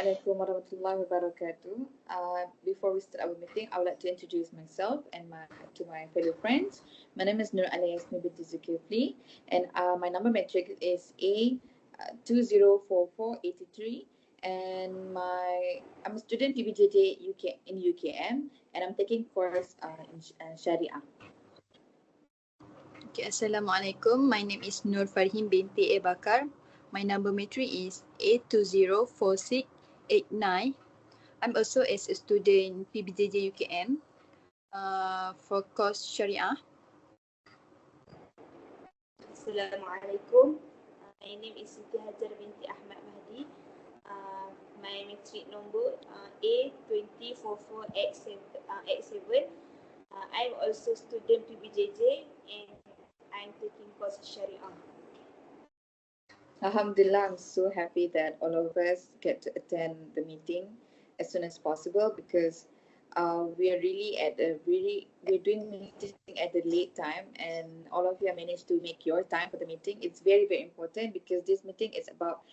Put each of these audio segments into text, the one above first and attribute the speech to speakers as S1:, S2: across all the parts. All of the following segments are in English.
S1: Assalamualaikum warahmatullahi wabarakatuh. Before we start our meeting, I would like to introduce myself and to my fellow friends. My name is Nur Alayasmi binti Zulkifli, and my number matrix is A204483, and I'm a student PBJJ UK in UKM, and I'm taking course in Sharia.
S2: Okay, Assalamualaikum. My name is Nur Farhin binti Bakar. My number matrix is A204689. I'm also as a student PBJJ UKM for course Sharia.
S3: Assalamualaikum. My name is Siti Hajar binti Ahmad Mahdi. My matric number A2044X7. I'm also student PBJJ and I'm taking course Sharia.
S1: Alhamdulillah, I'm so happy that all of us get to attend the meeting as soon as possible, because we are really we're doing meeting at the late time, and all of you have managed to make your time for the meeting. It's very, very important, because this meeting is about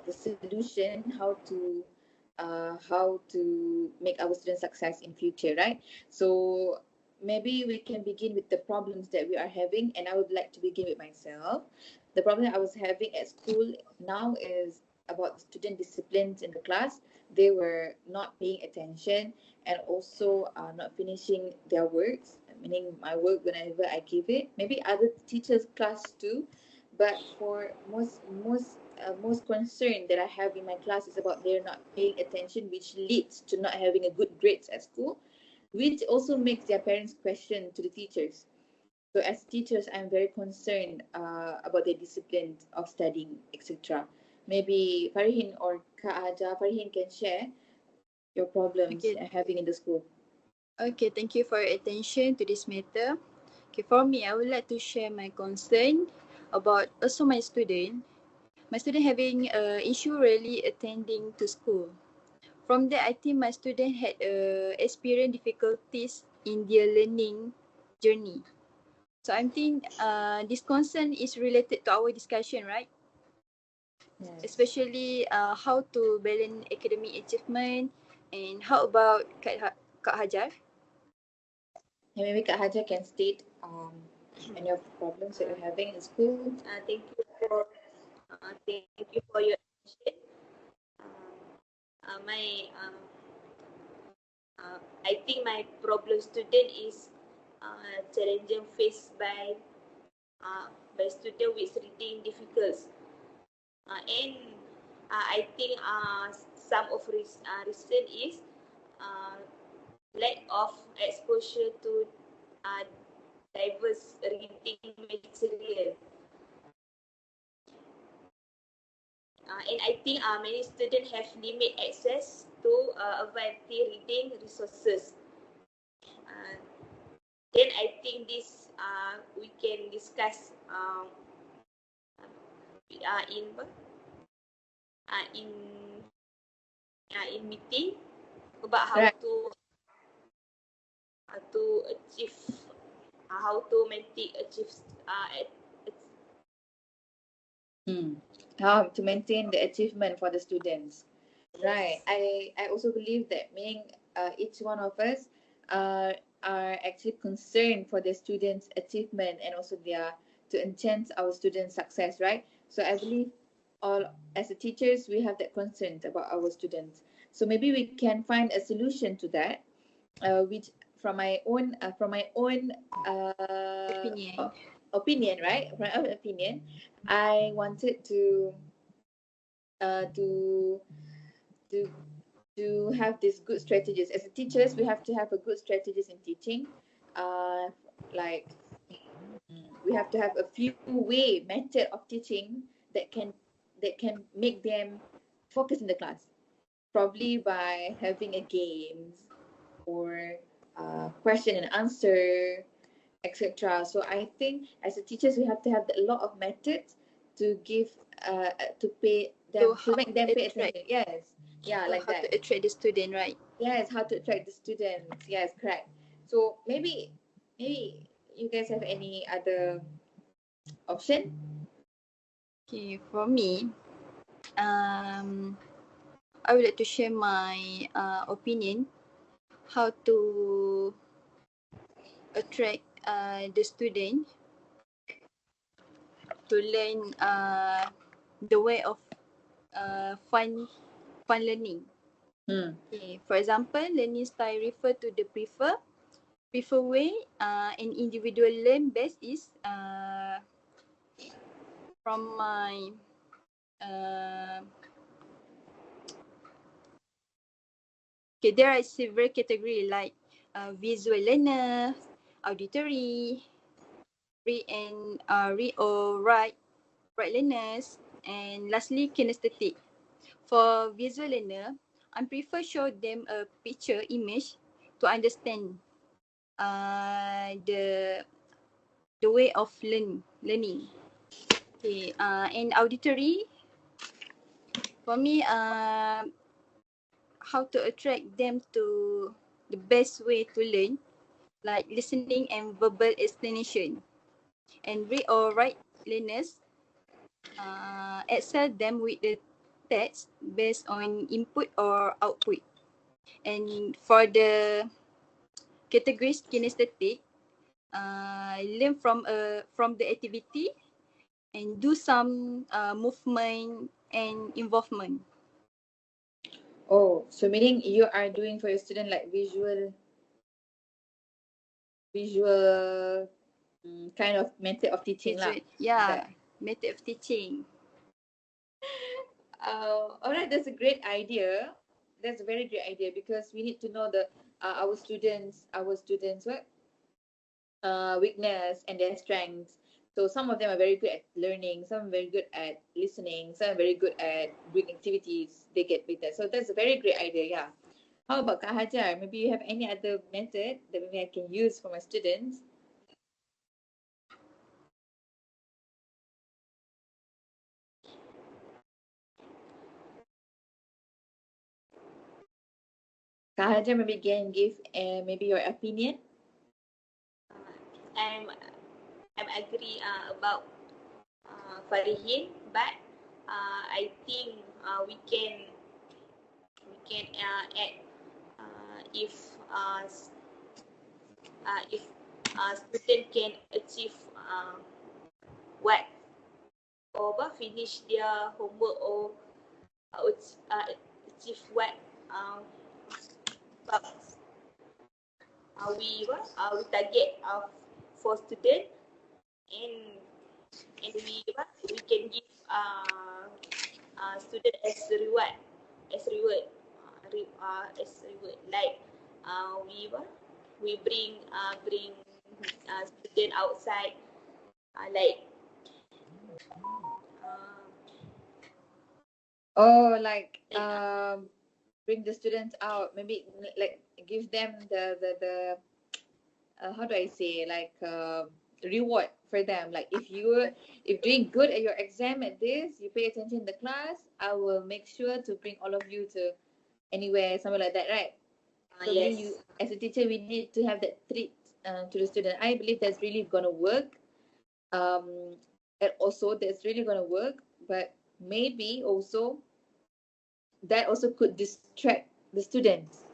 S1: the solution, how to make our students success in future, right? So maybe we can begin with the problems that we are having, and I would like to begin with myself. The problem I was having at school now is about student disciplines in the class. They were not paying attention, and also not finishing their works, meaning my work whenever I give it. Maybe other teachers' class too, but for most concern that I have in my class is about they're not paying attention, which leads to not having a good grades at school, which also makes their parents question to the teachers. So as teachers, I'm very concerned about the discipline of studying, etc. Maybe Farihin or Kak Haja, Farihin can share your problems having in the school.
S2: Okay, thank you for your attention to this matter. Okay, for me, I would like to share my concern about also my student. My student having issue really attending to school. From there, I think my student had experience difficulties in their learning journey. So I think this concern is related to our discussion, right? Yes. Especially how to balance academic achievement, and how about Kak Hajar?
S1: Yeah, maybe Kak Hajar can state any of the problems that you're having in school.
S3: Thank you for your attention. I think my problem student is challenging faced by student with reading difficulties, and I think some of reason is lack of exposure to diverse reading material. And I think many students have limited access to a variety reading resources. Then I think this we can discuss in meeting about how to achieve how to maintain
S1: how to maintain the achievement for the students. Yes. Right. I also believe that, meaning each one of us are actually concerned for the students' achievement, and also to enhance our students' success, right? So I believe all as a teachers we have that concern about our students. So maybe we can find a solution to that, which from my own opinion, right? From my own opinion, I wanted to have these good strategies. As a teachers, we have to have a good strategies in teaching. Like we have to have a few way method of teaching that can make them focus in the class. Probably by having a games or question and answer, etc. So I think as a teachers we have to have a lot of methods to give to make them pay attention. Yes, yeah,
S2: like how that. To attract the student, right?
S1: Yes, how to attract the students. Yes, correct. So maybe you guys have any other option?
S2: Okay, for me, I would like to share my opinion how to attract the student to learn the way of fun learning. Okay. For example, learning style refer to the prefer way an individual learn best is from my okay, there are several categories like visual learner, auditory, read or write learners, and lastly kinesthetic. For visual learner, I prefer show them a picture image to understand the way of learning. Okay, and auditory, for me, how to attract them to the best way to learn, like listening and verbal explanation. And read or write learners, excel them with the text based on input or output. And for the categories kinesthetic, learn from the activity and do some movement and involvement.
S1: Oh, so meaning you are doing for your student like visual kind of method of teaching lah.
S2: Yeah, method of teaching.
S1: All right, that's a great idea. That's a very great idea because we need to know the our students what weakness and their strengths. So some of them are very good at learning, some are very good at listening, some are very good at doing activities. They get better. So that's a very great idea. Yeah. How about Kak Hajar? Maybe you have any other method that maybe I can use for my students? Kak Hajar, maybe can give maybe your opinion.
S3: I'm agree about Farihin, but I think we can add if student can achieve what or finish their homework or achieve what but we target for student and we can give student as reward like we bring student outside like
S1: Like bring the students out, maybe like give them the how do I say, like reward for them. Like if doing good at your exam at this, you pay attention in the class, I will make sure to bring all of you to anywhere, somewhere like that, right? So
S3: yes.
S1: you, as a teacher, we need to have that treat to the student. I believe that's really gonna work. And also that's really gonna work, but maybe also that also could distract the students.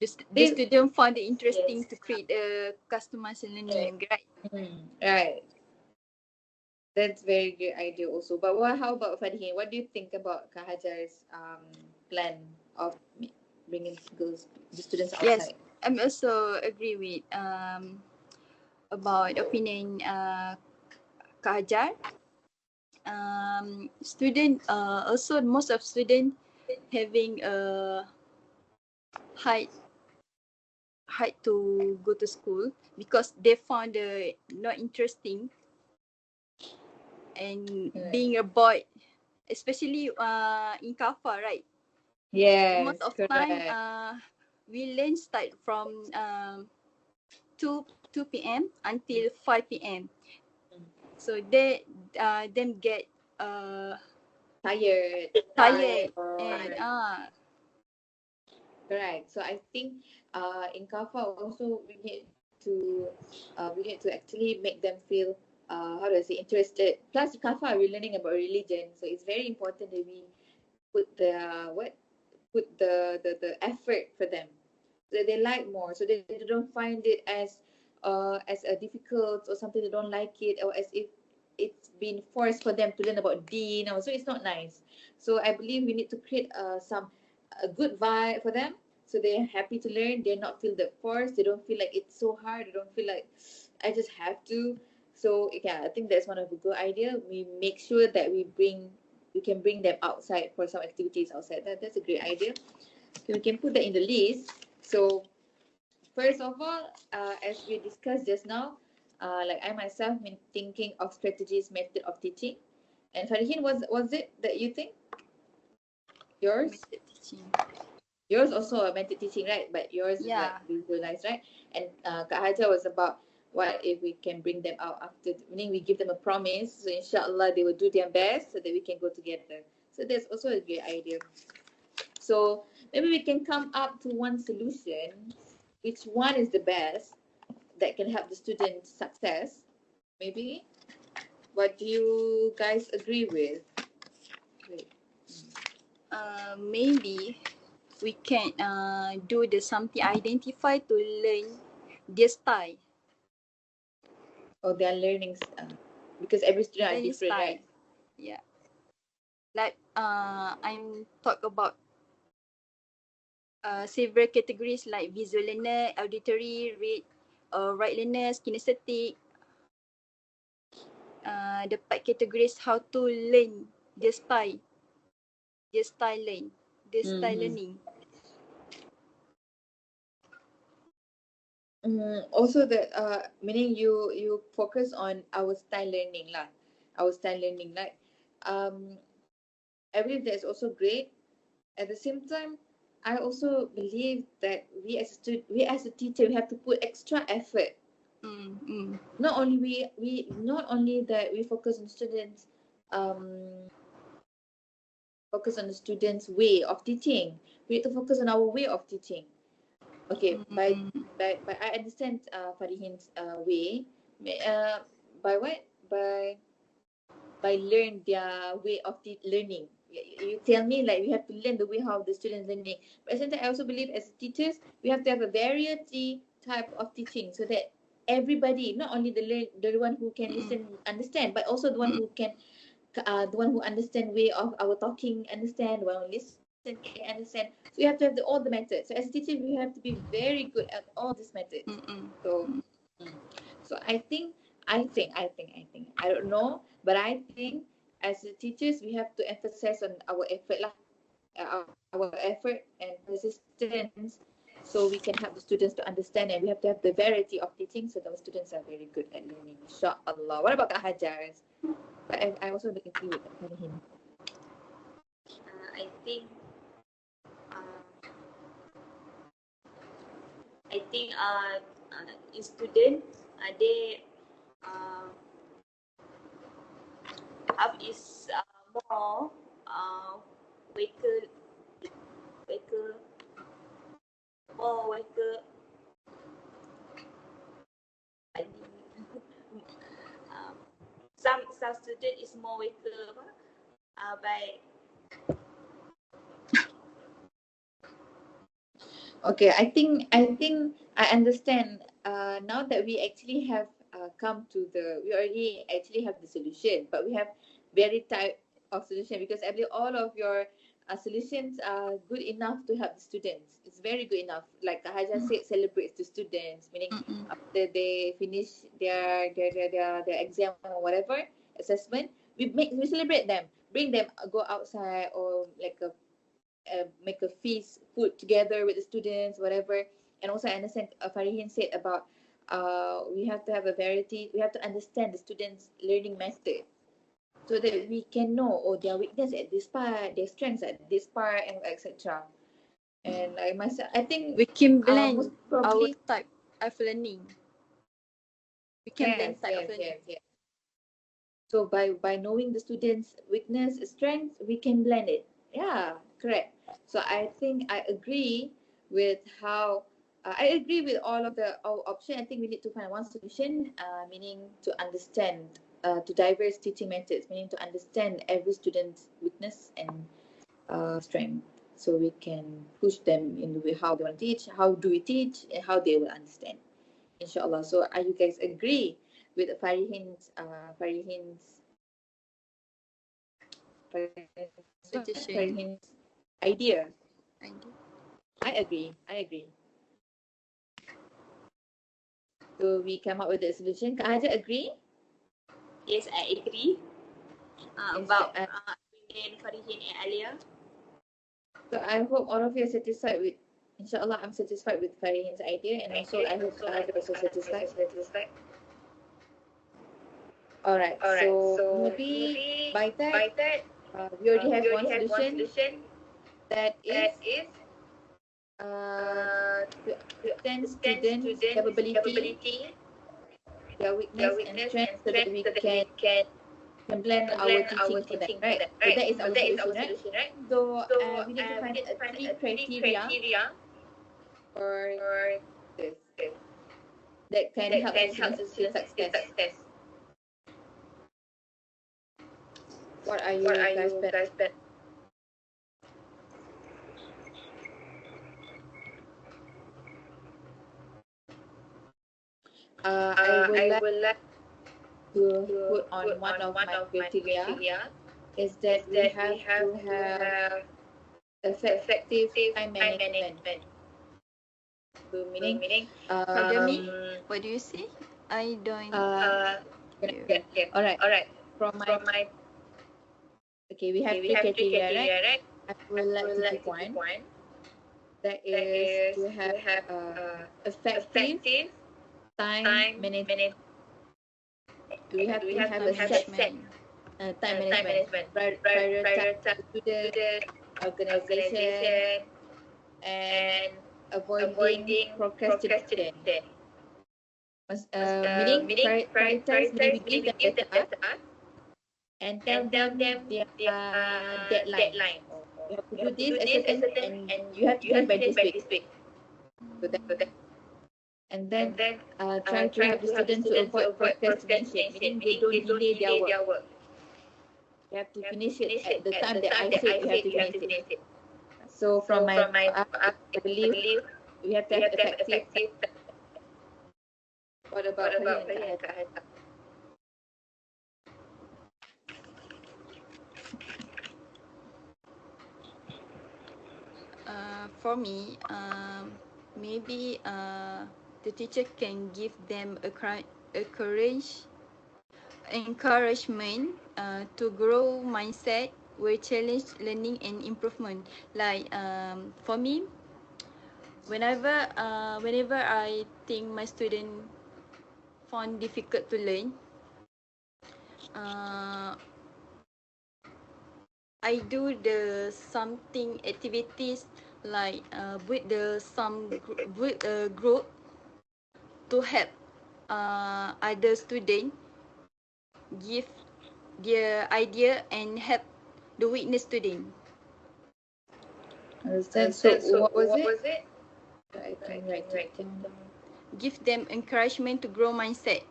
S2: The student found it interesting
S3: Yes.
S2: to create a customized learning, right?
S1: Right. That's very good idea also. But how about Fadihin? What do you think about Kak Hajar's plan of bringing the students outside?
S2: Yes, I'm also agree with about opinion Kak Hajar. Student also most of student having a height to go to school because they found not interesting, and being a boy, especially in Kafa, right?
S1: Yes,
S2: Most of
S1: correct.
S2: time we learn start from 2 p.m. until 5 p.m. So they them get
S1: Tired.
S2: and
S1: Correct. So I think in Kafa also we need to actually make them feel how do I say, interested. Plus Kafa we're learning about religion, so it's very important that we put the effort for them, so they like more, so they don't find it as a difficult or something, they don't like it, or as if it's been forced for them to learn about deen, or so it's not nice. So I believe we need to create some a good vibe for them, so they're happy to learn, they not feel the force, they don't feel like it's so hard, they don't feel like I just have to. So yeah, I think that's one of the good idea. We make sure that we can bring them outside for some activities outside. That's a great idea. Okay, we can put that in the list. So first of all, as we discussed just now, like I myself been thinking of strategies, method of teaching. And Farihin, was it that you think? Yours?
S2: Method teaching.
S1: Yours also a method teaching, right? But yours is like
S2: Yeah.
S1: visualized, right? And Kak Haja was about what if we can bring them out after, meaning we give them a promise. So inshallah they will do their best so that we can go together. So that's also a great idea. So maybe we can come up to one solution. Which one is the best that can help the student success? Maybe. What do you guys agree with? Wait.
S2: Maybe we can do the something identify to learn their style,
S1: Or their learning, because every student are
S2: learning
S1: different,
S2: style.
S1: right?
S2: Yeah. Like I'm talk about several categories like visual learner, auditory, read, write learners, kinesthetic. Dapat categories how to learn their style, their style
S1: Mm-hmm.
S2: learning.
S1: Also that meaning you focus on our style learning lah, our style learning, like I believe that's also great. At the same time, I also believe that we as a teacher, we have to put extra effort. Not only not only that we focus on students, um focus on the students way of teaching, we need to focus on our way of teaching. Okay, by I understand Farihin's way. Uh, by what? By learn their way of learning. You tell me like we have to learn the way how the students learning. But at the same time, I also believe as teachers we have to have a variety type of teaching, so that everybody, not only the one who can listen understand, but also the one who can the one who understand way of our talking understand, the one who listen can understand. So you have to have all the methods. So as a teacher we have to be very good at all these methods. So so I don't know, but I think as a teachers we have to emphasize on our effort lah, our effort and persistence, so we can help the students to understand, and we have to have the variety of teaching so that our students are very good at learning, inshallah. What about Kak Hajar? But I also agree with him.
S3: I think in student they half is more weaker weaker more weaker some student is more weaker by
S1: Okay, I understand. Now that we actually have we already actually have the solution, but we have very type of solution, because I believe all of your solutions are good enough to help the students. It's very good enough. Like Haja said, celebrates the students, meaning after they finish their exam or whatever assessment, we celebrate them, bring them, go outside, or like make a feast, food together with the students, whatever. And also I understand Farihin said about we have to have a variety, we have to understand the students' learning method, so that we can know, oh, their weakness at this part, their strengths at this part, and etc. And I think
S2: We can
S1: most
S2: blend our
S1: probably
S2: type of learning. We can blend type of learning.
S1: yes. So by knowing the students' weakness, strengths, we can blend it. Yeah, correct. So I think I agree with how I agree with all of the option. I think we need to find one solution, meaning to understand to diverse teaching methods, meaning to understand every student's weakness and strength, so we can push them in the way how they want to teach, how do we teach, and how they will understand, inshallah. So are you guys agree with
S2: Suggestion.
S1: Farihin's idea?
S2: Idea.
S1: I agree. So we come up with a solution. Kak Hajar agree?
S3: Yes, I agree. About Farihin and Alia.
S1: So I hope all of you are satisfied with, inshallah, I'm satisfied with Farihin's idea, and also I hope Kak Hajar also satisfied. Alright, so maybe by that, we already have one solution, that is to understand students' capability, their weakness and strength, so that we can blend our teaching for them, right? So that is our solution, right? So we need to find three criteria for this that can help the students to success. What are you guys bet? I would like to put on one of my criteria is that we have to have effective time management. So meaning,
S2: Pardon me? What do you say? I don't hear.
S1: all right. From my okay, we have three criteria, right? I would like to pick one. That is to have effective time management. We have to have a set time management, prioritize student, organization, and avoiding procrastination. Meaning prioritize, meaning we give them the task and tell them their deadline. You have to do this at certain, and you have to finish by this week. So that, and then try to help the students to avoid procrastination, meaning they don't delay their work. You have to finish it at the time that I said you have to finish it. So from my I believe we have to have effective. What about Kak Hajar?
S2: For me, maybe the teacher can give them a encouragement to grow mindset will challenge learning and improvement. Like for me, whenever I think my student found difficult to learn, I do the something activities like with a group to help other student give their idea and help the weakness student.
S1: Understand. So what was it? I can write it down.
S2: Give them encouragement to grow mindset.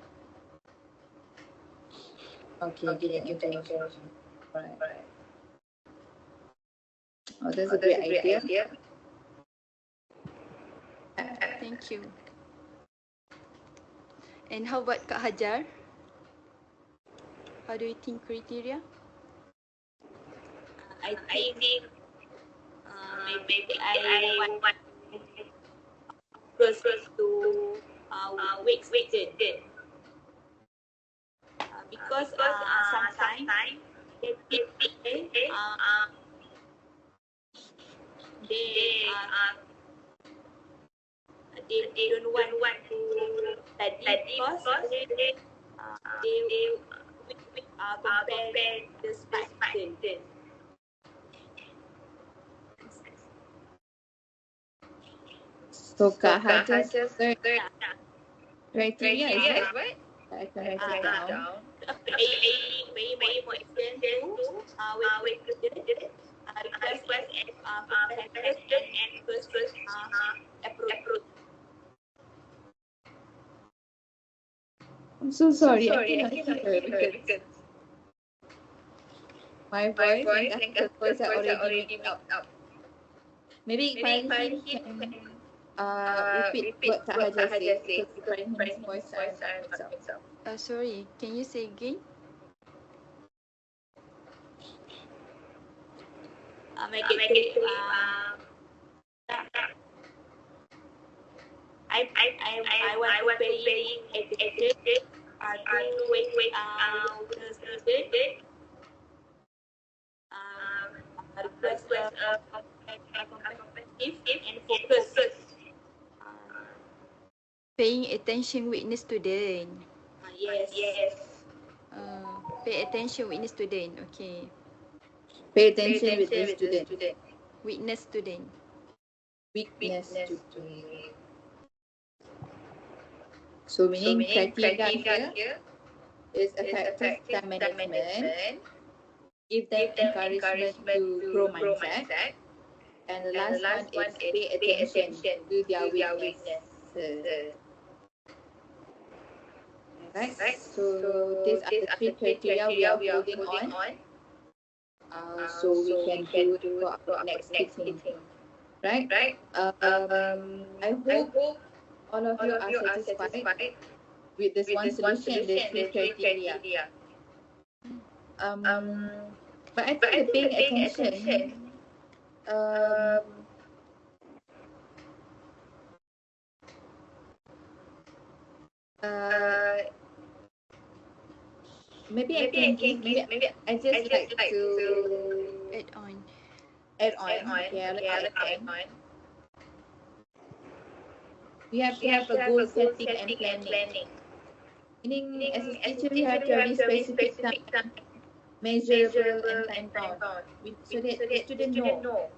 S1: Okay, give them encouragement. Right. Oh, that's a great idea.
S2: Thank you. And how about Kak Hajar? How do you think criteria?
S3: I think maybe I want first to weak student because sometimes they don't want to study because they compare the smart student.
S1: So Kak Hajar's third criteria is what? I can write it down.
S3: Pay more attention to weak student request and first approach.
S1: I'm so sorry. I cannot hear because My voice and Kasper's voice are already mixed up. Maybe Farihin can repeat what Kak Hajar said, because Farihin's voice are not mixed up.
S2: Sorry, can you say again?
S3: Make it clear. I want to paying education to with the student. Request a competitive and focus.
S2: Paying attention with the student.
S3: Yes.
S2: Pay attention with the student. Okay.
S1: Pay attention with the student.
S2: Witness student.
S1: Weakness student. So meaning criteria here is effective time management, give them encouragement to grow mindset, and the last one is pay attention to their weaknesses. Right? So these are the 3 criteria we are holding on. So we can do for our next meeting. Right? I hope all of you are satisfied with this one solution, the 3 criteria. But I think the paying attention, maybe I just like to
S2: Add on.
S1: Okay, I'll add on. We have to have a goal setting and planning. Meaning, as a teacher, we have to have this specific time, measurable and time bound, so that the student know.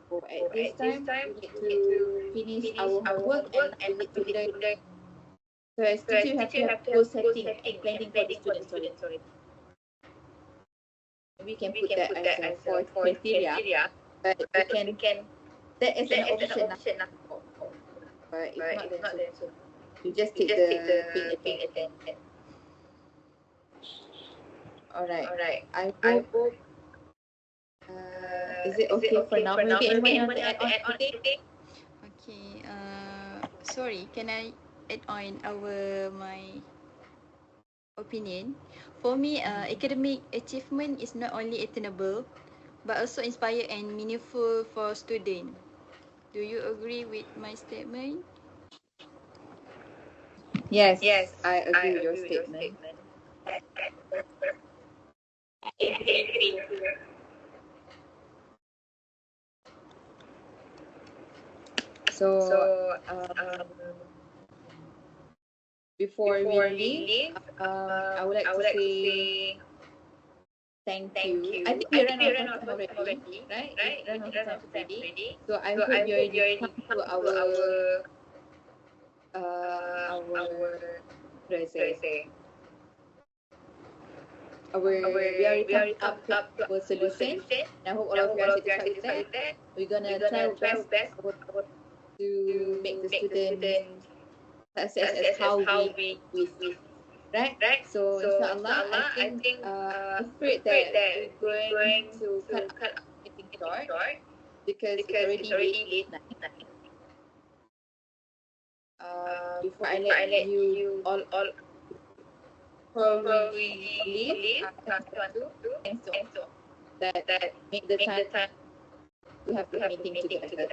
S1: So at this time, we need to finish our homework and we need to learn. So as teacher, you have to have goal setting and planning for the student. We can put that as a fourth criteria, but we can that is an option. But if not, then so you just take the paying attention. Alright. I hope. Is it okay for now? Maybe anyone want to add on anything?
S2: Okay. Sorry, can I add on my opinion? For me, academic achievement is not only attainable, but also inspire and meaningful for student. Do you agree with my statement?
S1: Yes, I agree with your statement. So, before we leave, I would like to say thank you. I think we ran out of time already, right? We ran out of time already. So I hope you already come to our what do I say? We already come up to our solution. And I hope all of you are satisfied with that. We're gonna try our best to make the students success as how we wish. Right? So inshallah, I think I'm afraid that we're going to cut our meeting short because it's already late night. Before I let you all probably leave, I want to thank you that make the time to have the meeting together.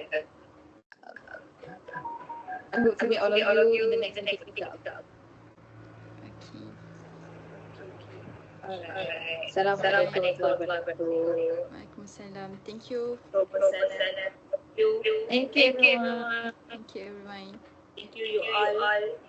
S1: I hope to meet all of you in the next meeting.
S2: Okay.
S1: Alright. Assalamualaikum warahmatullahi wabarakatuh.
S2: Waalaikumsalam. Thank you.
S1: Thank you everyone.
S2: Thank you, everyone.
S3: Thank you all.